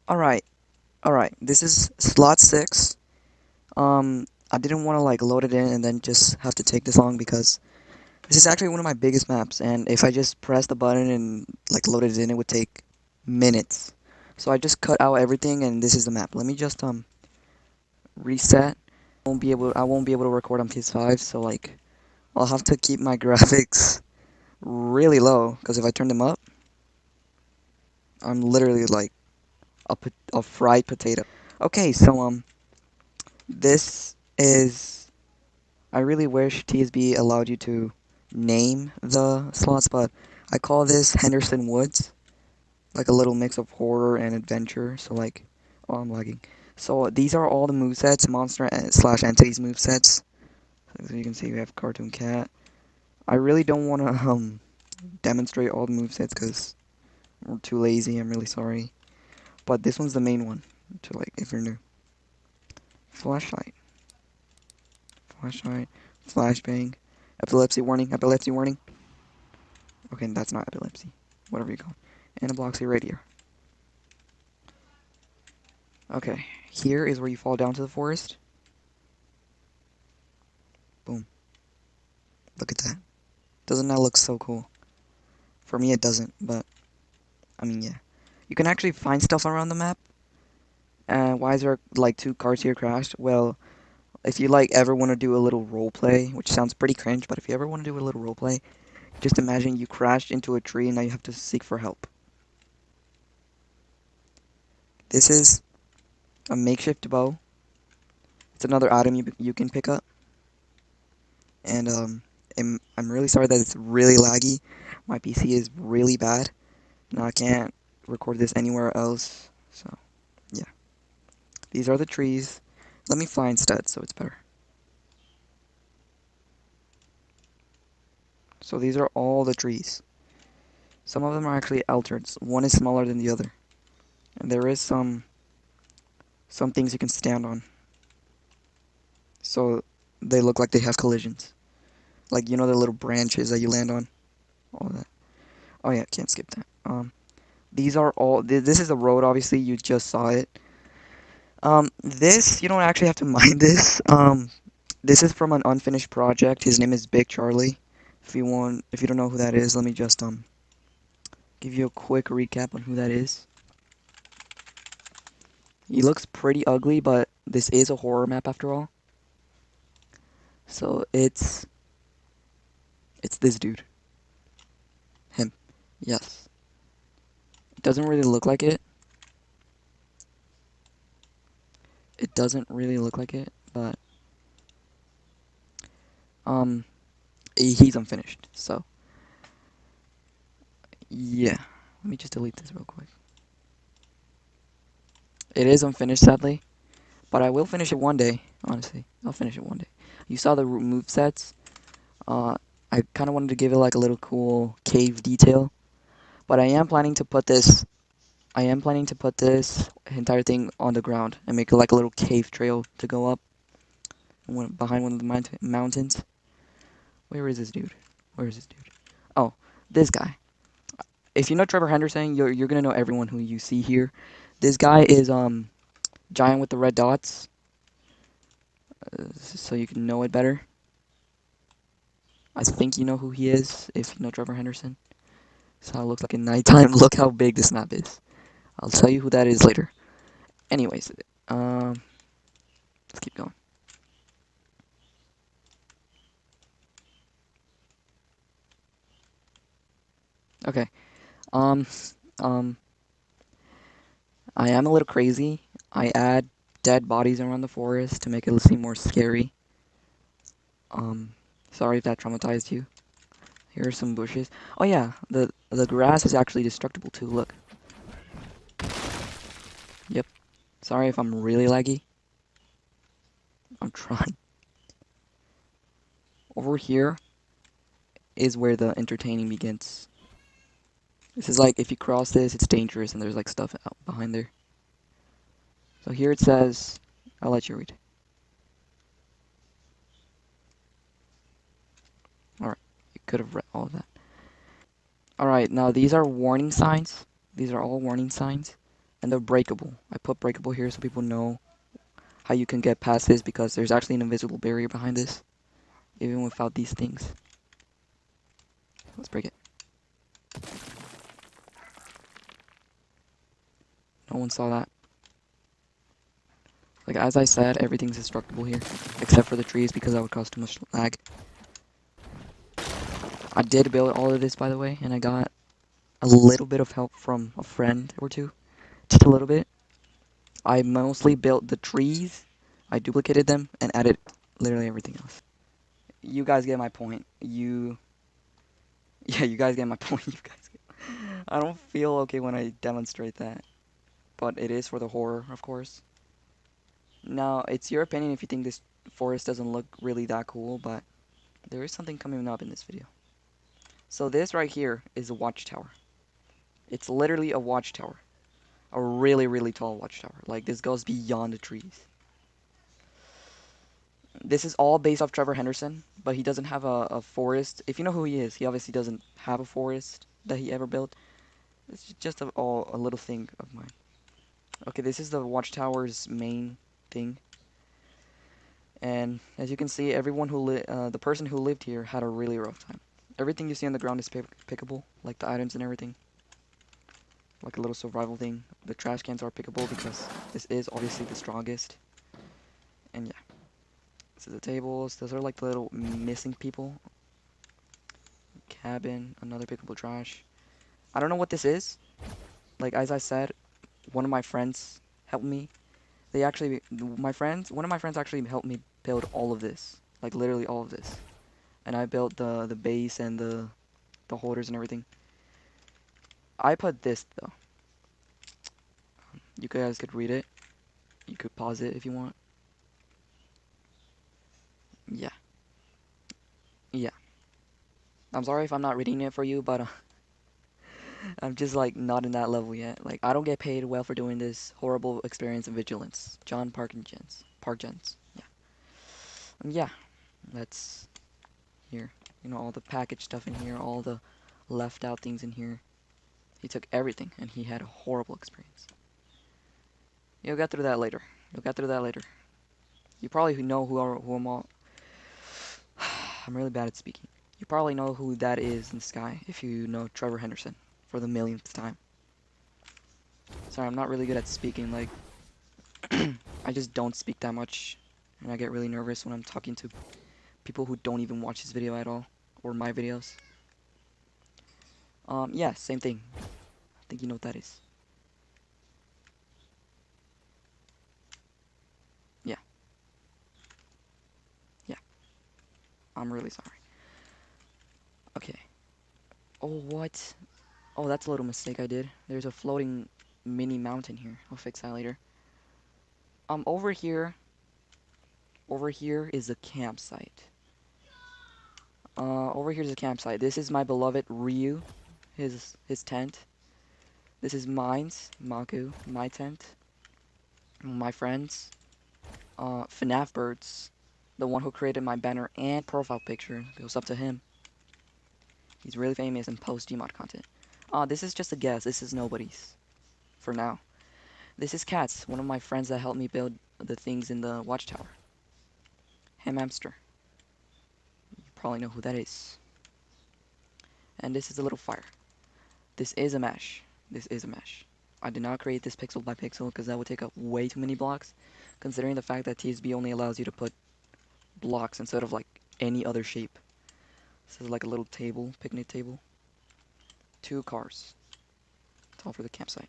Alright, alright, this is slot 6. I didn't want to like load it in and then just have to take this long because this is actually one of my biggest maps, and if I just press the button and like load it in, it would take minutes. So I just cut out everything, and this is the map. Let me just reset. I won't be able to record on PS5, so like I'll have to keep my graphics really low because if I turn them up, I'm literally like a fried potato. Okay, so this is. I really wish TSB allowed you to name the slots, but I call this Henderson Woods, like a little mix of horror and adventure. So like, oh, I'm lagging. So these are all the movesets, monster slash entities movesets. So you can see we have Cartoon Cat. I really don't want to demonstrate all the movesets because we're too lazy. I'm really sorry. But this one's the main one. To like, if you're new, flashlight, flashlight, flashbang, epilepsy warning, epilepsy warning. Okay, that's not epilepsy. Whatever you call it. Anabloxy radiator. Okay, here is where you fall down to the forest. Boom. Look at that. Doesn't that look so cool? For me, it doesn't, but I mean, yeah. You can actually find stuff around the map. And why is there like 2 cars here crashed? Well, if you like ever want to do a little role play, which sounds pretty cringe, but if you ever want to do a little role play, just imagine you crashed into a tree and now you have to seek for help. This is a makeshift bow. It's another item you can pick up. And I'm really sorry that it's really laggy. My PC is really bad. Now I can't record this anywhere else. So yeah, these are the trees. Let me fly instead, so it's better. So these are all the trees. Some of them are actually altered. One is smaller than the other, and there is some things you can stand on. So they look like they have collisions. Like you know the little branches that you land on. All that. Oh yeah, can't skip that. These are all. This is a road. Obviously, you just saw it. This you don't actually have to mind this. This is from an unfinished project. His name is Big Charlie. If you don't know who that is, let me just give you a quick recap on who that is. He looks pretty ugly, but this is a horror map after all. So it's this dude. Him. Yes. It doesn't really look like it. It doesn't really look like it, but um he's unfinished. So yeah. Let me just delete this real quick. It is unfinished sadly, but I will finish it one day, honestly. I'll finish it one day. You saw the move sets. Uh I kind of wanted to give it like a little cool cave detail, but I am planning to put this entire thing on the ground and make it like a little cave trail to go up behind one of the mountains. Where is this dude? Where is this dude? Oh, this guy. If you know Trevor Henderson, you're gonna know everyone who you see here. This guy is giant with the red dots, so you can know it better. I think you know who he is if you know Trevor Henderson. So it looks like at nighttime. Look how big this map is. I'll tell you who that is later. Anyways, let's keep going. Okay. Um, um, I am a little crazy. I add dead bodies around the forest to make it seem more scary. Um, Sorry if that traumatized you. Here are some bushes. Oh yeah, the grass is actually destructible too. Look. Yep. Sorry if I'm really laggy. I'm trying. Over here is where the entertaining begins. This is like if you cross this, it's dangerous, and there's like stuff out behind there. So here it says, I'll let you read. All right, you could have read all of that. All right, now these are warning signs. These are all warning signs. And they're breakable. I put breakable here so people know how you can get past this because there's actually an invisible barrier behind this, even without these things. Let's break it. No one saw that. Like, as I said, everything's destructible here, except for the trees because that would cause too much lag. I did build all of this, by the way, and I got a little bit of help from a friend or two. Just a little bit. I mostly built the trees, I duplicated them, and added literally everything else. You guys get my point. Yeah, you guys get my point. You guys I don't feel okay when I demonstrate that, but it is for the horror, of course. Now, it's your opinion if you think this forest doesn't look really that cool, but there is something coming up in this video. So this right here is a watchtower. It's literally a watchtower. A really, really tall watchtower. Like, this goes beyond the trees. This is all based off Trevor Henderson, but he doesn't have a forest. If you know who he is, he obviously doesn't have a forest that he ever built. It's just a little thing of mine. Okay, this is the watchtower's main thing. And as you can see, the person who lived here had a really rough time. Everything you see on the ground is pickable, like the items and everything. Like a little survival thing. The trash cans are pickable because this is obviously the strongest. And yeah. This is the tables. Those are like the little missing people. Cabin, another pickable trash. I don't know what this is. Like, as I said, one of my friends helped me. One of my friends actually helped me build all of this. Like, literally all of this. And I built the base and the holders and everything. I put this, though. You guys could read it. You could pause it if you want. Yeah. Yeah. I'm sorry if I'm not reading it for you, but I'm just like not in that level yet. Like I don't get paid well for doing this horrible experience of vigilance. John Parkins. Parkins. Yeah. Yeah. That's here. You know, all the package stuff in here, all the left out things in here. He took everything and he had a horrible experience. You'll get through that later. You'll get through that later. You probably know who I'm all. I'm really bad at speaking. You probably know who that is in the sky if you know Trevor Henderson for the millionth time. Sorry, I'm not really good at speaking. Like, I just don't speak that much, and I get really nervous when I'm talking to people who don't even watch this video at all, or my videos. Yeah, same thing. I think you know what that is. Yeah, yeah. I'm really sorry. Okay. Oh, what? Oh, that's a little mistake I did. There's a floating mini mountain here. I'll fix that later. Over here. Over here is a campsite. Over here's a campsite. This is my beloved Ryu, his tent. This is mine's, Maku, my tent. My friends, FNAF Birds, the one who created my banner and profile picture, goes up to him. He's really famous and posts Gmod content. This is just a guess. This is nobody's, for now. This is Cats, one of my friends that helped me build the things in the watchtower. Hamster. You probably know who that is. And this is a little fire. This is a mesh. This is a mesh. I did not create this pixel by pixel because that would take up way too many blocks, considering the fact that TSB only allows you to put blocks instead of like any other shape. This is like a little table, picnic table. 2 cars. It's all for the campsite.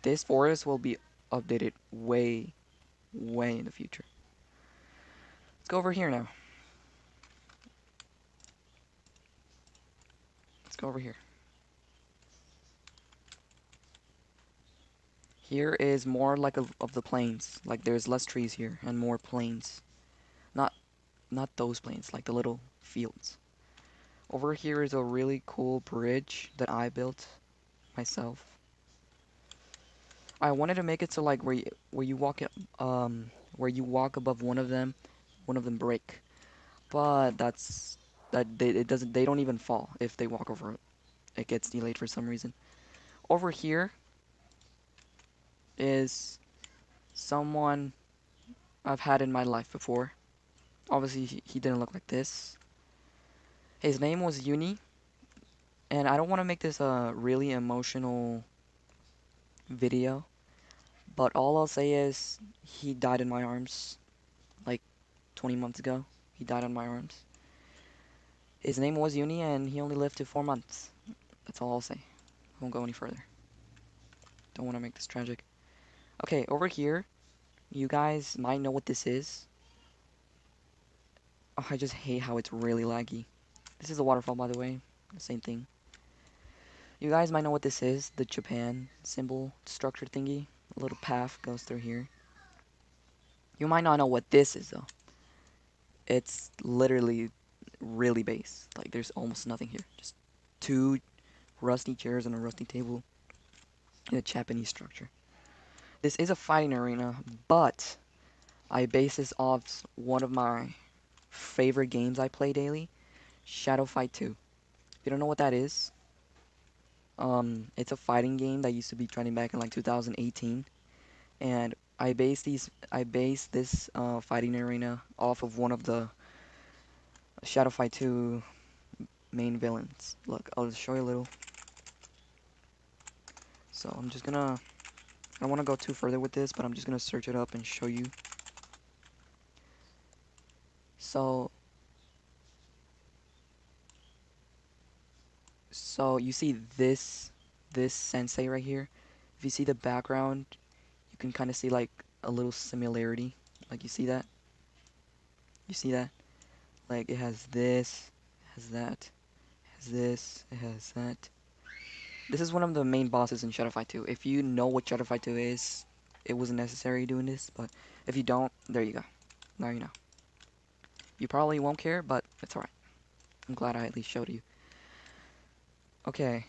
This forest will be updated way, way in the future. Let's go over here now. Let's go over here. Here is more like of the plains. Like there's less trees here and more plains. Not not those plains, like the little fields. Over here is a really cool bridge that I built myself. I wanted to make it so like where you walk where you walk above one of them break. But it doesn't they don't even fall if they walk over it. It gets delayed for some reason. Over here is someone I've had in my life before. Obviously, he didn't look like this. His name was Uni, and I don't want to make this a really emotional video, but all I'll say is he died in my arms like 20 months ago. He died in my arms. His name was Uni, and he only lived to 4 months. That's all I'll say. Won't go any further. Don't want to make this tragic. Okay, over here, you guys might know what this is. Oh, I just hate how it's really laggy. This is a waterfall, by the way. Same thing. You guys might know what this is. The Japan symbol structure thingy. A little path goes through here. You might not know what this is, though. It's literally really base. Like, there's almost nothing here. Just two rusty chairs and a rusty table in a Japanese structure. This is a fighting arena, but I base this off one of my favorite games I play daily, Shadow Fight 2. If you don't know what that is, it's a fighting game that used to be trending back in like 2018, and I base this fighting arena off of one of the Shadow Fight 2 main villains. Look, I'll just show you a little. So I'm just gonna, I don't want to go too further with this, but I'm just gonna search it up and show you. So, so you see this sensei right here. If you see the background, you can kind of see like a little similarity. Like you see that? You see that? Like it has this, it has that, it has this, it has that. This is one of the main bosses in Shadow Fight 2. If you know what Shadow Fight 2 is, it wasn't necessary doing this, but if you don't, there you go. Now you know. You probably won't care, but it's alright. I'm glad I at least showed you. Okay.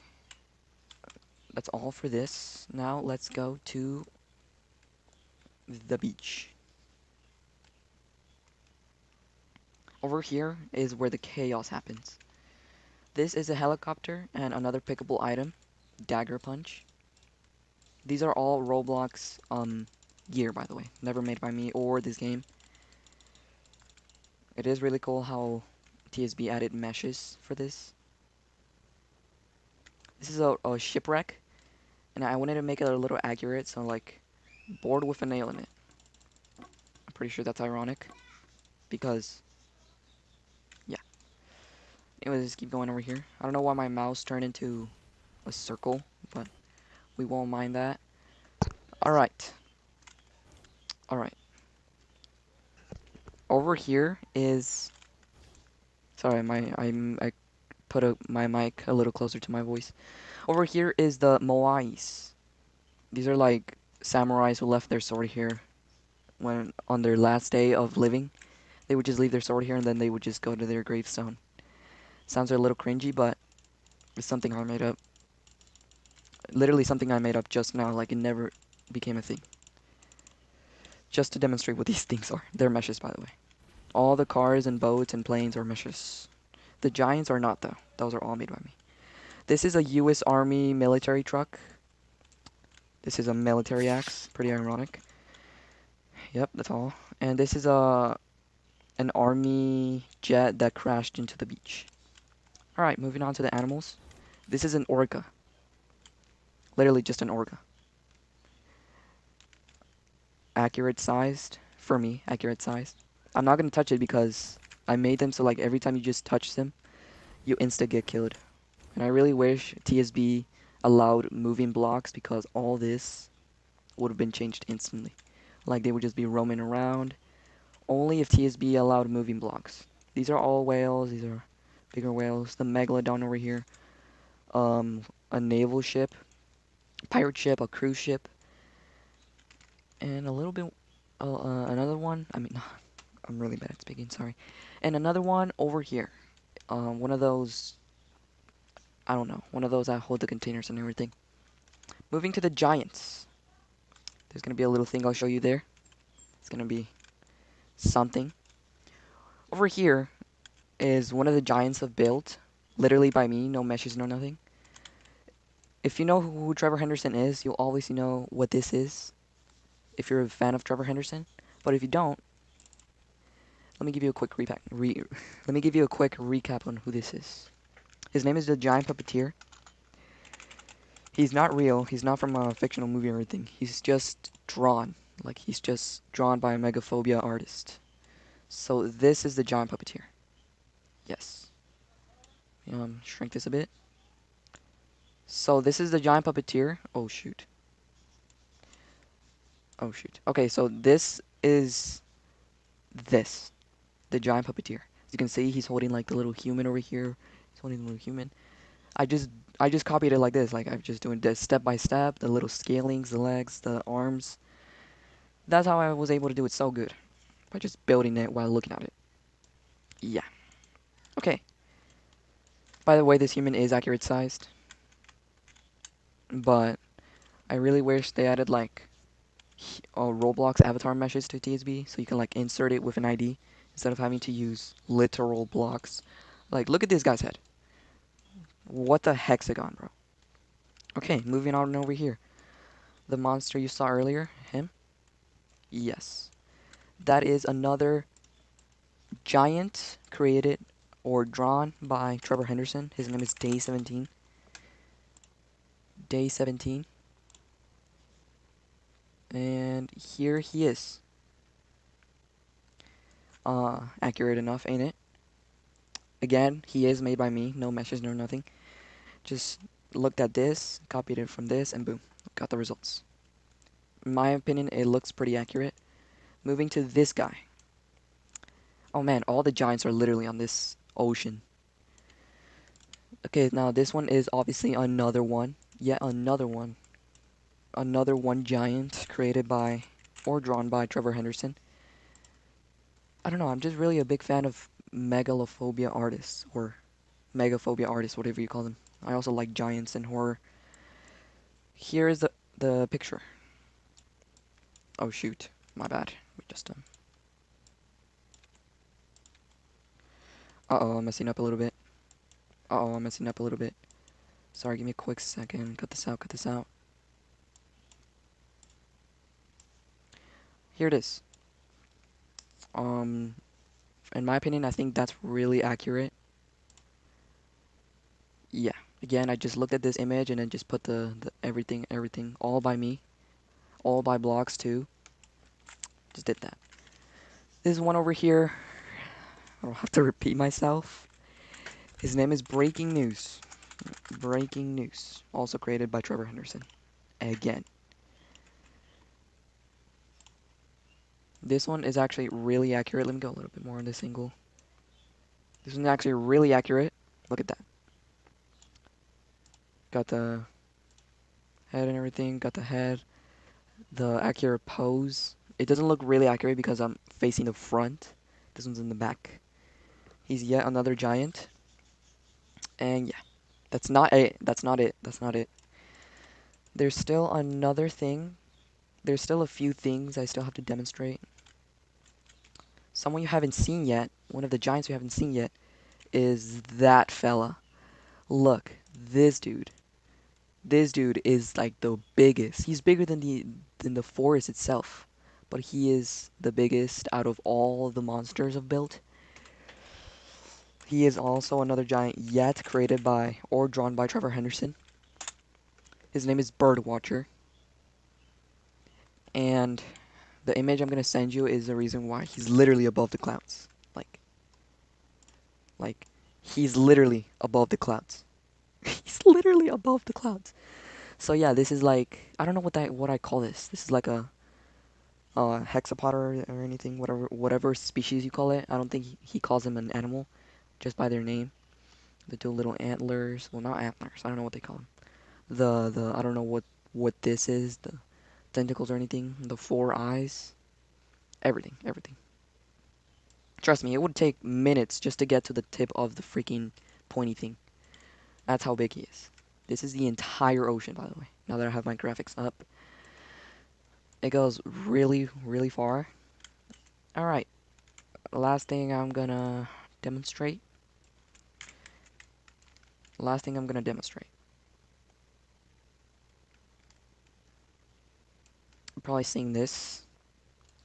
That's all for this. Now let's go to the beach. Over here is where the chaos happens. This is a helicopter and another pickable item, Dagger Punch. These are all Roblox gear, by the way, never made by me or this game. It is really cool how TSB added meshes for this. This is a shipwreck, and I wanted to make it a little accurate, so like board with a nail in it. I'm pretty sure that's ironic, because yeah. Anyways, just keep going over here. I don't know why my mouse turned into a circle, but we won't mind that. Alright. Alright. Over here is... Sorry, I put my mic a little closer to my voice. Over here is the Moais. These are like samurais who left their sword here when on their last day of living. They would just leave their sword here and then they would just go to their gravestone. Sounds a little cringy, but it's something I made up. Literally something I made up just now, like it never became a thing. Just to demonstrate what these things are. They're meshes, by the way. All the cars and boats and planes are meshes. The giants are not, though. Those are all made by me. This is a US Army military truck. This is a military axe. Pretty ironic. Yep, that's all. And this is an army jet that crashed into the beach. Alright, moving on to the animals. This is an orca. Literally just an orca. Accurate sized. For me, accurate sized. I'm not going to touch it because I made them so like every time you just touch them, you insta get killed. And I really wish TSB allowed moving blocks because all this would have been changed instantly. Like they would just be roaming around. Only if TSB allowed moving blocks. These are all whales. These are bigger whales. The megalodon over here. A naval ship. Pirate ship. A cruise ship. And a little bit... another one. I mean, I'm really bad at speaking. Sorry. And another one over here. One of those... I don't know. One of those that hold the containers and everything. Moving to the giants. There's going to be a little thing I'll show you there. It's going to be something. Over here is one of the giants I've built. Literally by me. No meshes, no nothing. If you know who Trevor Henderson is, you'll always know what this is. if you're a fan of Trevor Henderson. But if you don't, let me give you a quick let me give you a quick recap on who this is. His name is the Giant Puppeteer. He's not real. He's not from a fictional movie or anything. He's just drawn. Like, he's just drawn by a megaphobia artist. So this is the Giant Puppeteer. Yes. Shrink this a bit. So this is the Giant Puppeteer. Oh, shoot. Oh, shoot. Okay, so this is this. The Giant Puppeteer. As you can see, he's holding, like, the little human over here. He's holding the little human. I just copied it like this. Like, I'm just doing this step by step. The little scalings, the legs, the arms. That's how I was able to do it so good. By just building it while looking at it. Yeah. Okay. By the way, this human is accurate sized. But I really wish they added, like, Roblox avatar meshes to TSB, so you can, like, insert it with an ID instead of having to use literal blocks. Like, look at this guy's head. What the hexagon, bro? Okay, moving on over here. The monster you saw earlier, him? Yes. That is another giant created or drawn by Trevor Henderson. His name is Day 17. Day 17. And here he is. Accurate enough, ain't it? Again, he is made by me. No meshes, no nothing. Just looked at this, copied it from this, and boom, got the results. In my opinion, it looks pretty accurate. Moving to this guy. Oh man, all the giants are literally on this ocean. Okay, now this one is obviously another one. Yet another one. Another one giant created by or drawn by Trevor Henderson. I don't know, I'm just really a big fan of megalophobia artists, or megaphobia artists, whatever you call them. I also like giants and horror. Here is the picture. Oh shoot, my bad. We just Uh-oh, I'm messing up a little bit. Uh-oh, I'm messing up a little bit. Sorry, give me a quick second. Cut this out, cut this out. Here it is. In my opinion, I think that's really accurate. Yeah. Again, I just looked at this image and then just put the everything, all by me. All by blocks too. Just did that. This one over here, I don't have to repeat myself. His name is Breaking News. Breaking News. Also created by Trevor Henderson. Again. This one is actually really accurate. Let me go a little bit more on this angle. This one's actually really accurate. Look at that. Got the head and everything. Got the head. The accurate pose. It doesn't look really accurate because I'm facing the front. This one's in the back. He's yet another giant. And yeah. That's not it. That's not it. That's not it. There's still another thing. There's still a few things I still have to demonstrate. Someone you haven't seen yet, one of the giants you haven't seen yet, is that fella. Look, this dude. This dude is like the biggest. He's bigger than the forest itself, but he is the biggest out of all the monsters I've built. He is also another giant yet created by or drawn by Trevor Henderson. His name is Birdwatcher. And the image I'm gonna send you is the reason why he's literally above the clouds. Like he's literally above the clouds. He's literally above the clouds. So yeah, this is like, I don't know what I call this. This is like a hexapod or anything, whatever species you call it. I don't think he calls them an animal, just by their name. The two little antlers. Well, not antlers. I don't know what they call them. The I don't know what this is. The tentacles or anything. The four eyes. Everything. Trust me, it would take minutes just to get to the tip of the freaking pointy thing. That's how big he is. This is the entire ocean, by the way. Now that I have my graphics up. It goes really, really far. Alright. Last thing I'm gonna demonstrate. probably seeing this.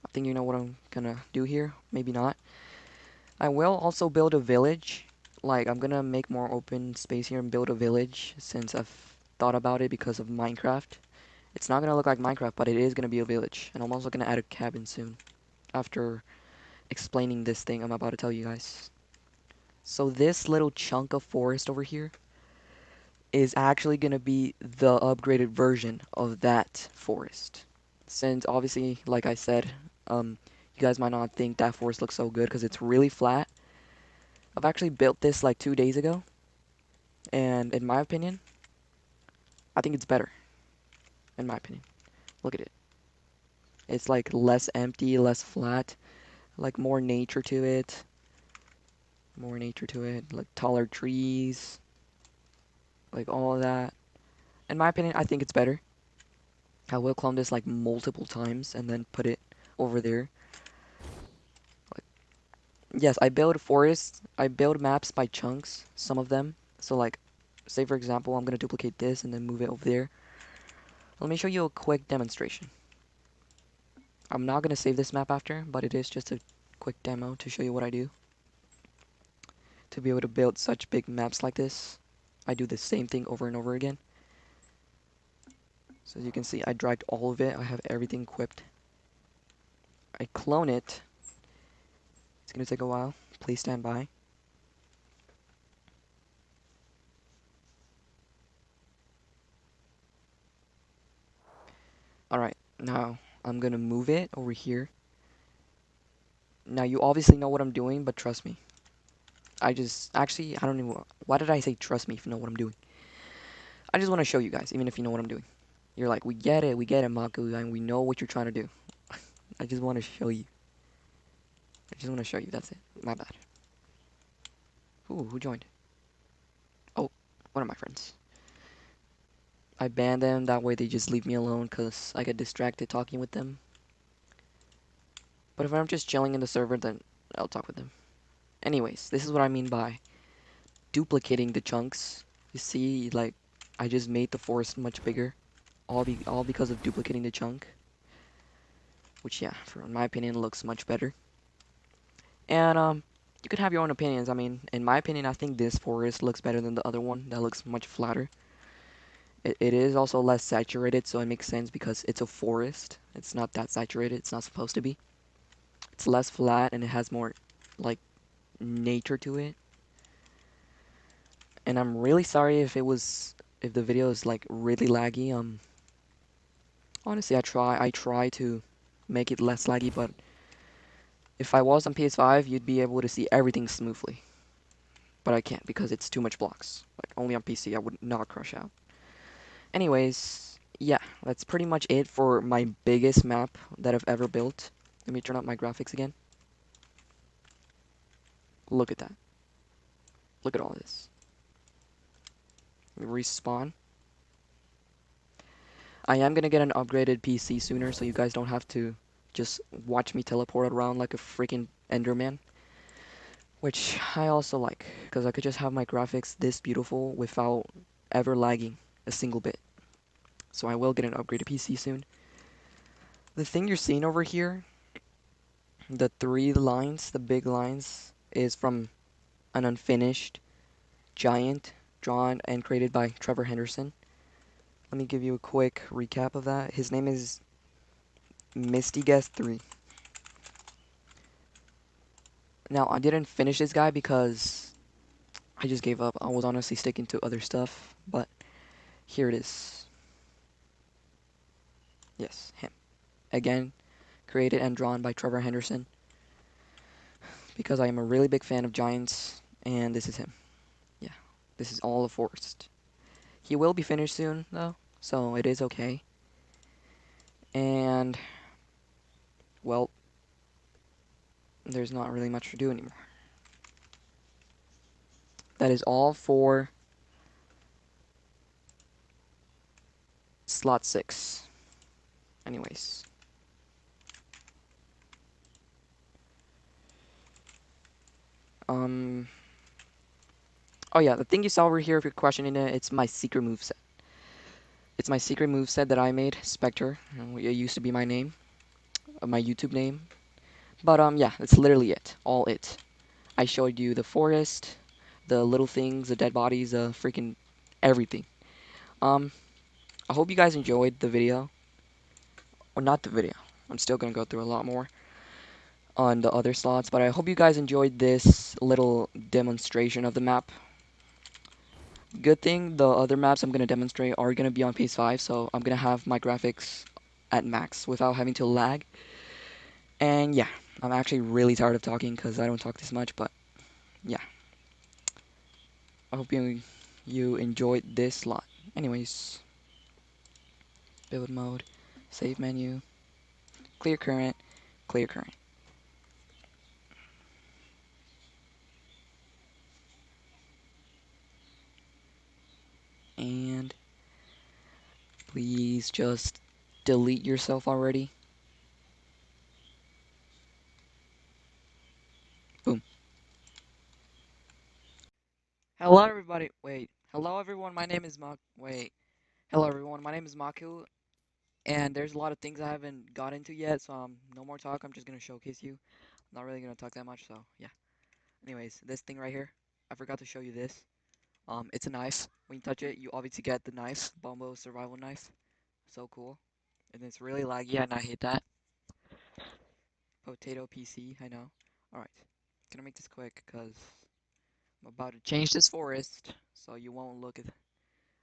I think you know what I'm gonna do here. Maybe not. I will also build a village. Like, I'm gonna make more open space here and build a village since I've thought about it because of Minecraft. It's not gonna look like Minecraft, but it is gonna be a village. And I'm also gonna add a cabin soon after explaining this thing I'm about to tell you guys. So this little chunk of forest over here is actually going to be the upgraded version of that forest. Since obviously, like I said, you guys might not think that forest looks so good because it's really flat. I've actually built this like 2 days ago, and in my opinion, I think it's better. In my opinion, look at it. It's like less empty, less flat, like more nature to it, like taller trees, like all of that. In my opinion, I think it's better. I will clone this like multiple times and then put it over there. Like, yes, I build forests. I build maps by chunks, some of them. So like, say for example, I'm gonna duplicate this and then move it over there. Let me show you a quick demonstration. I'm not gonna save this map after, but it is just a quick demo to show you what I do. To be able to build such big maps like this, I do the same thing over and over again. So as you can see, I dragged all of it. I have everything equipped. I clone it. It's gonna take a while. Please stand by. Alright, now I'm gonna move it over here. Now you obviously know what I'm doing, but trust me. Actually, I don't even, why did I say trust me if you know what I'm doing? I just want to show you guys, even if you know what I'm doing. You're like, we get it, Maku, and we know what you're trying to do. I just want to show you. I just want to show you, that's it. My bad. Ooh, who joined? Oh, one of my friends. I ban them, that way they just leave me alone, because I get distracted talking with them. But if I'm just chilling in the server, then I'll talk with them. Anyways, this is what I mean by duplicating the chunks. You see, like, I just made the forest much bigger. All because of duplicating the chunk. Which, yeah, in my opinion, looks much better. And, you could have your own opinions. I mean, in my opinion, I think this forest looks better than the other one. That looks much flatter. It is also less saturated, so it makes sense because it's a forest. It's not that saturated. It's not supposed to be. It's less flat and it has more, like, nature to it. And I'm really sorry if the video is, like, really laggy. Honestly, I try to make it less laggy, but if I was on PS5, you'd be able to see everything smoothly. But I can't because it's too much blocks. Like, only on PC, I would not crush out. Anyways, yeah, that's pretty much it for my biggest map that I've ever built. Let me turn up my graphics again. Look at that. Look at all this. Let me respawn. I am gonna get an upgraded PC sooner, so you guys don't have to just watch me teleport around like a freaking Enderman. Which I also like, because I could just have my graphics this beautiful without ever lagging a single bit. So I will get an upgraded PC soon. The thing you're seeing over here, the 3 lines, the big lines, is from an unfinished giant drawn and created by Trevor Henderson. Let me give you a quick recap of that. His name is Misty Guest 3. Now, I didn't finish this guy because I just gave up. I was honestly sticking to other stuff, but here it is. Yes, him. Again, created and drawn by Trevor Henderson because I am a really big fan of giants, and this is him. Yeah, this is all a forest. He will be finished soon, though, so it is okay. And, well, there's not really much to do anymore. That is all for slot 6. Anyways. Oh yeah, the thing you saw over here, if you're questioning it, it's my secret moveset. It's my secret move set that I made, Spectre. It used to be my name, my YouTube name. But yeah, that's literally it. All it. I showed you the forest, the little things, the dead bodies, freaking everything. Um, I hope you guys enjoyed the video, or not the video. I'm still gonna go through a lot more on the other slots, but I hope you guys enjoyed this little demonstration of the map. Good thing the other maps I'm gonna demonstrate are gonna be on PS5, so I'm gonna have my graphics at max without having to lag. And yeah, I'm actually really tired of talking because I don't talk this much, but yeah, I hope you enjoyed this slot. Anyways, build mode, save menu, clear current, clear current. And please just delete yourself already. Boom. Hello everybody. Wait. Hello everyone. My name is Mak. Wait. Hello everyone. My name is Maku, and there's a lot of things I haven't got into yet, so no more talk. I'm just gonna showcase you. I'm not really gonna talk that much, so yeah. Anyways, this thing right here, I forgot to show you this. It's a knife. When you touch it, you obviously get the knife, Bombo survival knife. So cool. And it's really laggy, and I hate that. Potato PC, I know. Alright, gonna make this quick because I'm about to change this forest, so you won't look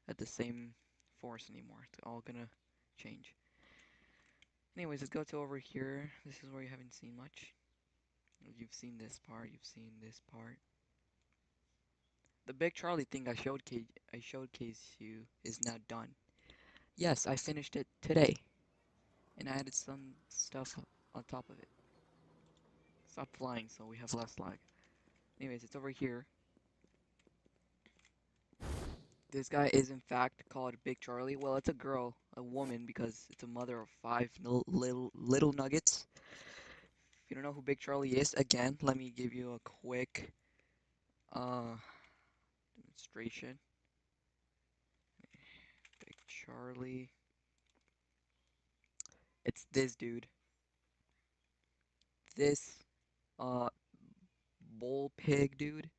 at the same forest anymore. It's all gonna change. Anyways, let's go to over here. This is where you haven't seen much. You've seen this part, you've seen this part. The big Charlie thing I showcased you is now done. Yes, I finished it today, and I added some stuff on top of it. Stop flying so we have less lag. Anyways, it's over here. This guy is in fact called Big Charlie. Well, it's a girl, a woman, because it's a mother of five little nuggets. If you don't know who Big Charlie is, again, let me give you a quick uh demonstration. Big Charlie. It's this dude. This uh bull pig dude.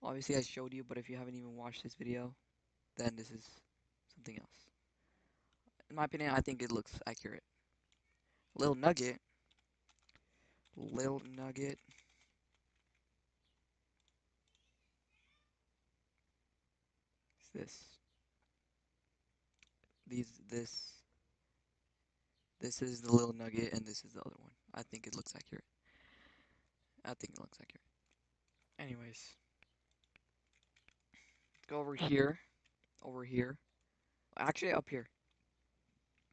Obviously I showed you, but if you haven't even watched this video, then this is something else. In my opinion, I think it looks accurate. Little nugget. Little nugget. Is this. This is the little nugget and this is the other one. I think it looks accurate. I think it looks accurate. Anyways, let's go over here. Over here. Actually up here.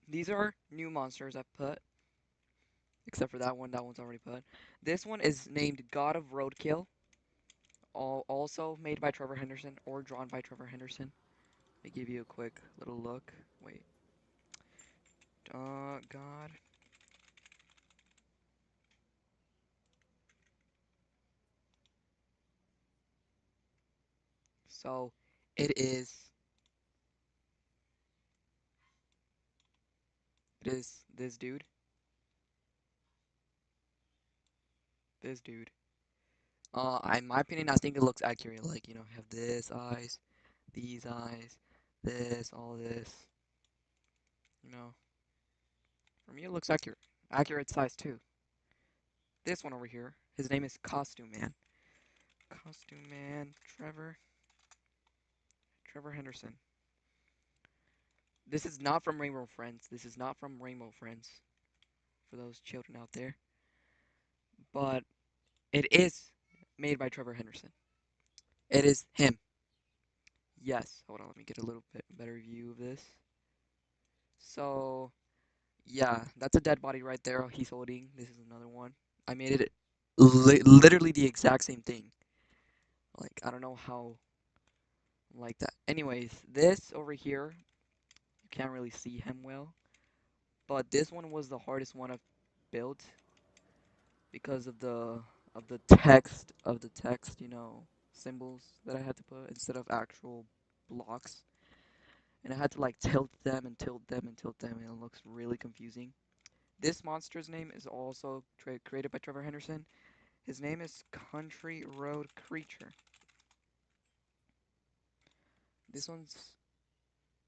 These are new monsters I put. Except for that one. That one's already put. This one is named God of Roadkill. Also made by Trevor Henderson or drawn by Trevor Henderson. Let me give you a quick little look. Wait. God. So it is this dude. This dude. In my opinion, I think it looks accurate. Like, have this eyes, these eyes, this, all this. You know, for me, it looks accurate. Accurate size too. This one over here, his name is Costume Man. Costume Man, Trevor Henderson. This is not from Rainbow Friends. This is not from Rainbow Friends. For those children out there, but it is made by Trevor Henderson. It is him. Yes. Hold on, let me get a little bit better view of this. So, yeah, that's a dead body right there he's holding. This is another one. I made it literally the exact same thing. Like, I don't know how like that. Anyways, this over here, you can't really see him well, but this one was the hardest one I've built because of the text, symbols that I had to put instead of actual blocks. and I had to like tilt them and tilt them and tilt them, and it looks really confusing. This monster's name is also created by Trevor Henderson. His name is Country Road Creature. This one's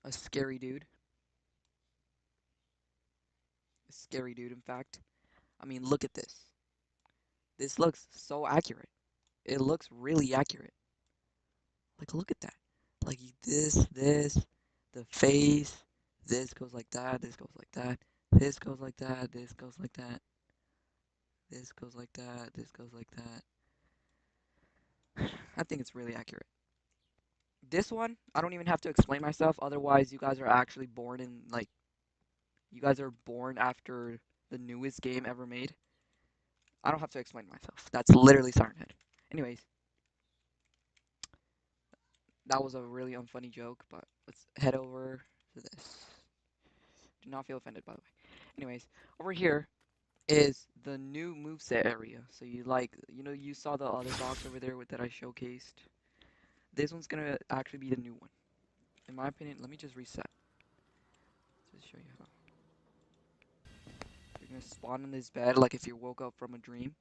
a scary dude. A scary dude, in fact. I mean, look at this. This looks so accurate. It looks really accurate. Like, look at that. Like, the face, this goes like that, this goes like that, this goes like that, this goes like that, this goes like that, this goes like that. I think it's really accurate. This one, I don't even have to explain myself, otherwise, you guys are actually born in, like, you guys are born after the newest game ever made. I don't have to explain myself. That's literally Siren Head. Anyways, that was a really unfunny joke, but let's head over to this. Do not feel offended, by the way. Anyways, over here is the new moveset area. So you like, you saw the other box over there that I showcased. This one's gonna actually be the new one. In my opinion, let me just reset. Just show you how. You're gonna spawn in this bed like if you woke up from a dream.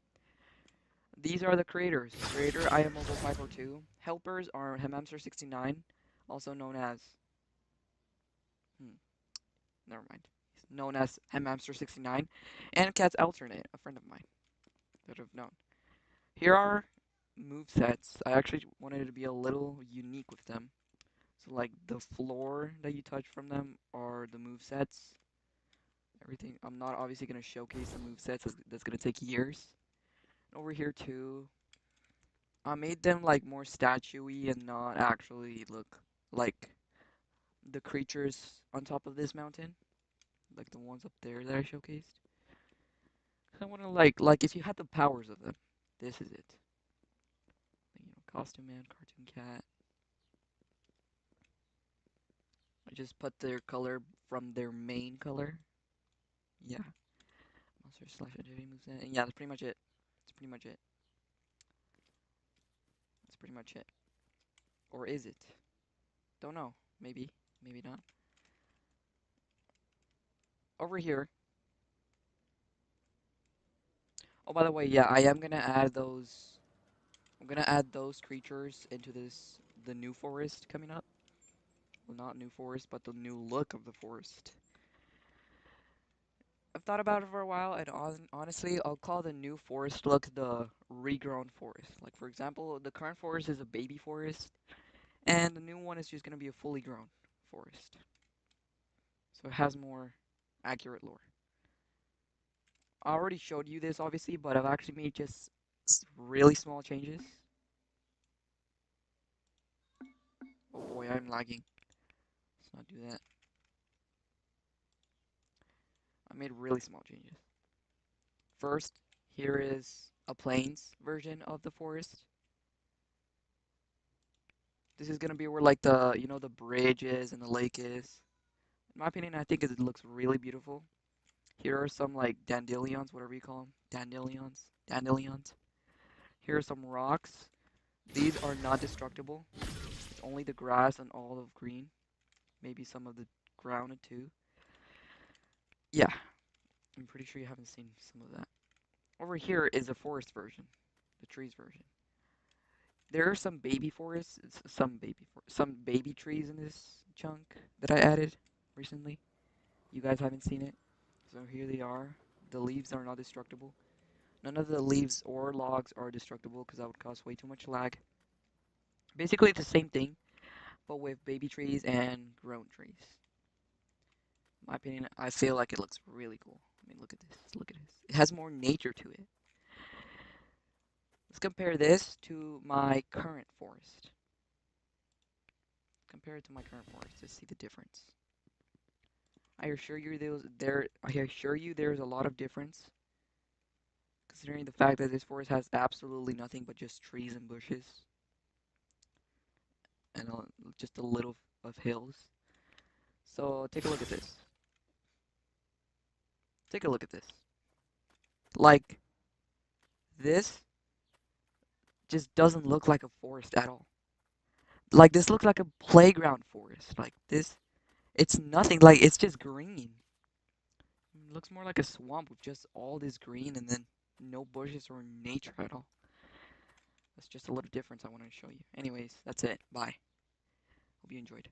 These are the creators. Creator, I am Mobile 542. Helpers are Hamamster69, also known as, hmm, never mind. He's known as Hamamster69, and Cat's Alternate, a friend of mine that I've known. Here are move sets. I actually wanted to be a little unique with them. So like the floor that you touch from them are the move sets. Everything. I'm not obviously gonna showcase the move sets. That's gonna take years. And over here too, I made them like more statuey and not actually look like the creatures on top of this mountain, like the ones up there that I showcased. I want to like if you had the powers of them, this is it. Costume man, cartoon cat. I just put their color from their main color. Yeah. Monster slash agility moves in. And yeah, that's pretty much it. That's pretty much it. That's pretty much it. Or is it? Don't know. Maybe. Maybe not. Over here. Oh, by the way, yeah, I am gonna add those. I'm gonna add those creatures into the new forest coming up. Well, not new forest, but the new look of the forest. I've thought about it for a while, and honestly, I'll call the new forest look the regrown forest. Like, for example, the current forest is a baby forest, and the new one is just going to be a fully grown forest. So it has more accurate lore. I already showed you this, obviously, but I've actually made just really small changes. Oh boy, I'm lagging. Let's not do that. I made really small changes. First, here is a plains version of the forest. This is gonna be where like the bridge is and the lake is. In my opinion, I think it looks really beautiful. Here are some like dandelions, whatever you call them, dandelions, dandelions. Here are some rocks. These are not destructible. It's only the grass and all of green. Maybe some of the ground too. Yeah, I'm pretty sure you haven't seen some of that. Over here is the forest version, the trees version. There are some baby forests, some baby trees in this chunk that I added recently. You guys haven't seen it. So here they are. The leaves are not destructible. None of the leaves or logs are destructible because that would cause way too much lag. Basically, it's the same thing, but with baby trees and grown trees. In my opinion, I feel like it looks really cool. I mean, look at this. Look at this. It has more nature to it. Let's compare this to my current forest. Compare it to my current forest to see the difference. I assure you there's a lot of difference, considering the fact that this forest has absolutely nothing but just trees and bushes and just a little of hills. So take a look at this. Take a look at this. Like, this just doesn't look like a forest at all. Like, this looks like a playground forest. Like, this. It's nothing. Like it's just green. It looks more like a swamp with just all this green and then no bushes or nature at all. That's just a little difference I wanted to show you. Anyways, that's it. Bye. Hope you enjoyed.